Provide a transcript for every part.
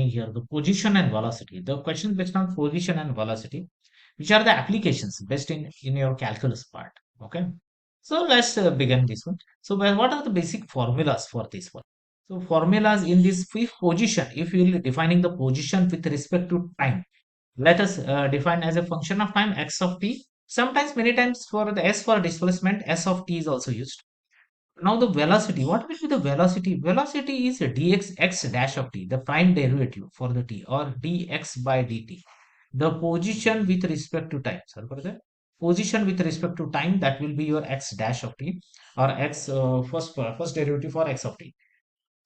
asking here the position and velocity. The question is based on position and velocity, which are the applications based in your calculus part. Okay. So let's begin this one. So what are the basic formulas for this one? So formulas in this fifth position, if you are defining the position with respect to time, let us define as a function of time x of t. Sometimes many times for the s for displacement, s of t is also used. Now the velocity, what will be the velocity? Velocity is dx x dash of t, the prime derivative for the t, or dx by dt. The position with respect to time. Sorry for that. Position with respect to time, that will be your x dash of t, or x first derivative for x of t.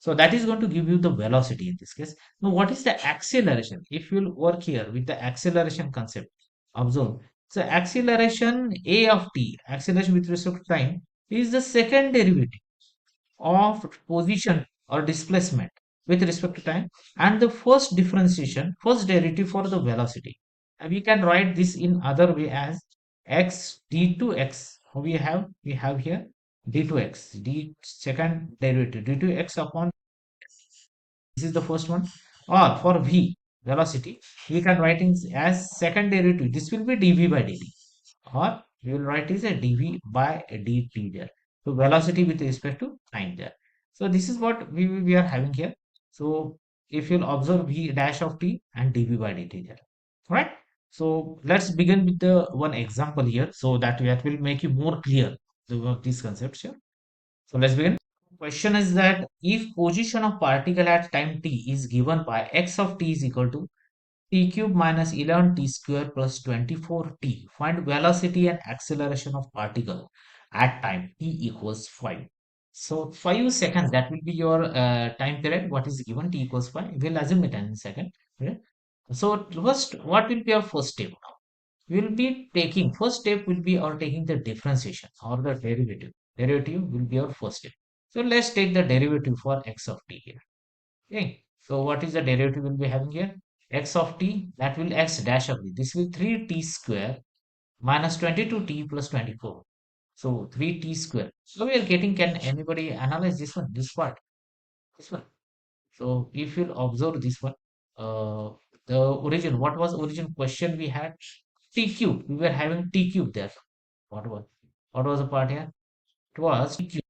So that is going to give you the velocity in this case. Now what is the acceleration? If you will work here with the acceleration concept, observe. So acceleration a of t, acceleration with respect to time, is the second derivative of position or displacement with respect to time, and the first differentiation, first derivative for the velocity. And we can write this in other way as x d2x. We have here d2x, d second derivative d2x upon, this is the first one. Or for v, velocity, we can write it as second derivative, this will be dv by dt, or we will write is a dv by dt there. So velocity with respect to time there. So this is what we are having here. So if you'll observe v dash of t and dv by dt there, right? So let's begin with the one example here, so that will make you more clear these concepts here. So let's begin. Question is that if position of particle at time t is given by x of t is equal to t cube minus 11 t square plus 24 t. Find velocity and acceleration of particle at time t equals 5. So 5 seconds, that will be your time period. What is given? T equals 5. We'll assume it in a second. Okay. So first, what will be our first step? We'll be taking, first step will be or taking the differentiation or the derivative. Derivative will be our first step. So let's take the derivative for x of t here. Okay. So what is the derivative we'll be having here? X of t, that will x dash of t. This will 3t square minus 22t plus 24. So 3t square. So we are getting, can anybody analyze this one, this part, this one? So if you observe this one, uh, the origin, what was origin question we had? T cube. We were having T cube there. What was what was the part here? It was T cube.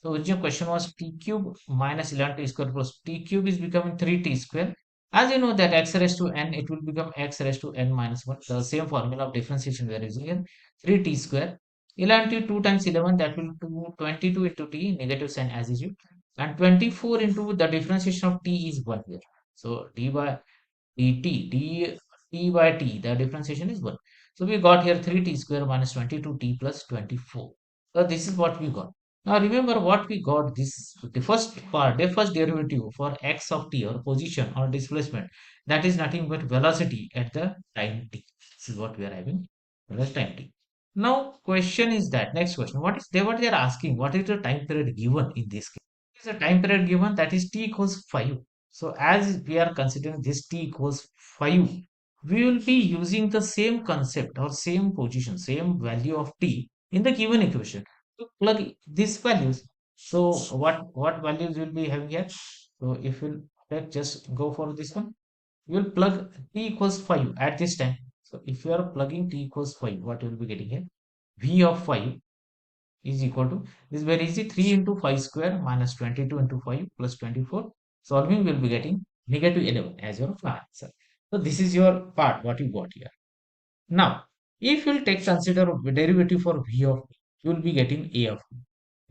So original question was T cube minus 11 t square plus T cube is becoming 3t square. As you know that x raised to n, it will become x raised to n minus 1. The same formula of differentiation we are using here. 3t square. 11 to 2 times 11, that will do 22 into t, negative sign as usual. And 24 into the differentiation of t is 1 here. So d by dt, t by t, the differentiation is 1. So we got here 3t square minus 22t plus 24. So this is what we got. Now remember what we got, this the first part, the first derivative for x of t, or position or displacement, that is nothing but velocity at the time t. This is what we are having, at time t. Now question is that, next question, what they are asking, what is the time period given in this case? There is a time period given, that is t equals 5. So as we are considering this t equals 5, we will be using the same concept or same position, same value of t in the given equation to plug these values. So what values will be having here? So if we'll just go for this one, we will plug t equals 5 at this time. So if you are plugging t equals 5, what you will be getting here? V of 5 is equal to, this is very easy, 3 into 5 square minus 22 into 5 plus 24. Solving, will be getting negative 11 as your answer. So this is your part what you got here. Now if you will take consider derivative for v of t, you will be getting a of t.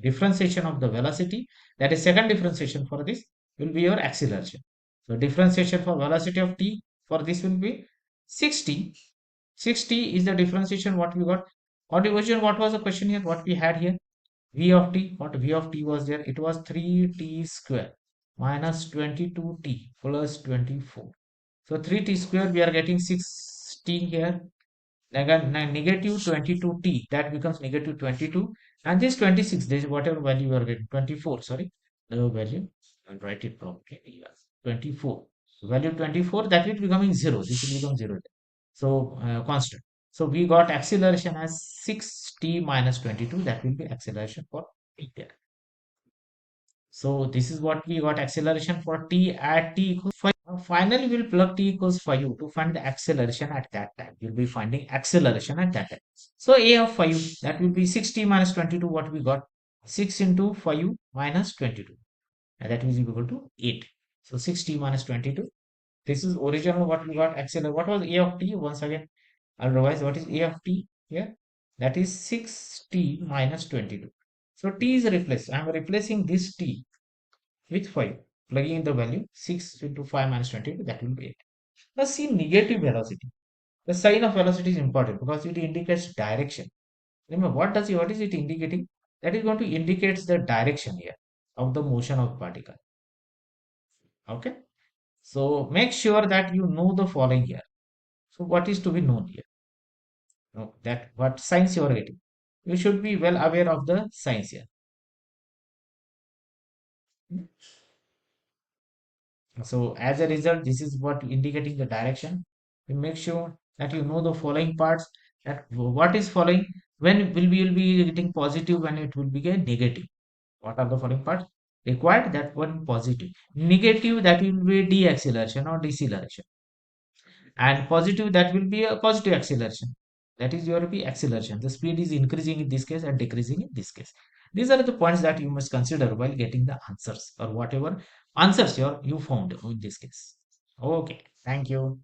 Differentiation of the velocity, that is second differentiation for this, will be your acceleration. So differentiation for velocity of t for this will be 60. 60 is the differentiation what we got. What was the question here? What we had here? V of t, what V of t was there? It was 3t square minus 22t plus 24. So 3t square, we are getting 16 here. Negative 22t, that becomes negative 22. And this 26, this whatever value you are getting, 24, sorry, the value, I'll write it properly. Yes, 24. Value 24, that will becoming 0. This will become 0. So constant. So we got acceleration as 6t minus 22. That will be acceleration for t there. So this is what we got acceleration for t at t equals 5. Now finally, we'll plug t equals 5 to find the acceleration at that time. You'll be finding acceleration at that time. So a of 5, that will be 6t minus 22, what we got? 6 into 5 minus 22. And that is equal to 8. So 6t minus 22. This is original what we got acceleration. What was a of t? Once again, I'll revise what is a of t here. That is 6t minus 22. So t is replaced. I'm replacing this t with 5, plugging in the value 6 into 5 minus 22, that will be 8. Now see negative velocity. The sign of velocity is important because it indicates direction. Remember, what is it indicating? That is going to indicate the direction here of the motion of particle. Okay. So make sure that you know the following here. So what is to be known here? That what signs you are getting. You should be well aware of the signs here. So as a result, this is what indicating the direction. You make sure that you know the following parts, that what is following, when will be getting positive, when it will be a negative. What are the following parts? Required, that one positive. Negative, that will be deceleration or deceleration. And positive, that will be a positive acceleration. That is your be acceleration. The speed is increasing in this case and decreasing in this case. These are the points that you must consider while getting the answers, or whatever answers you found in this case. Okay, thank you.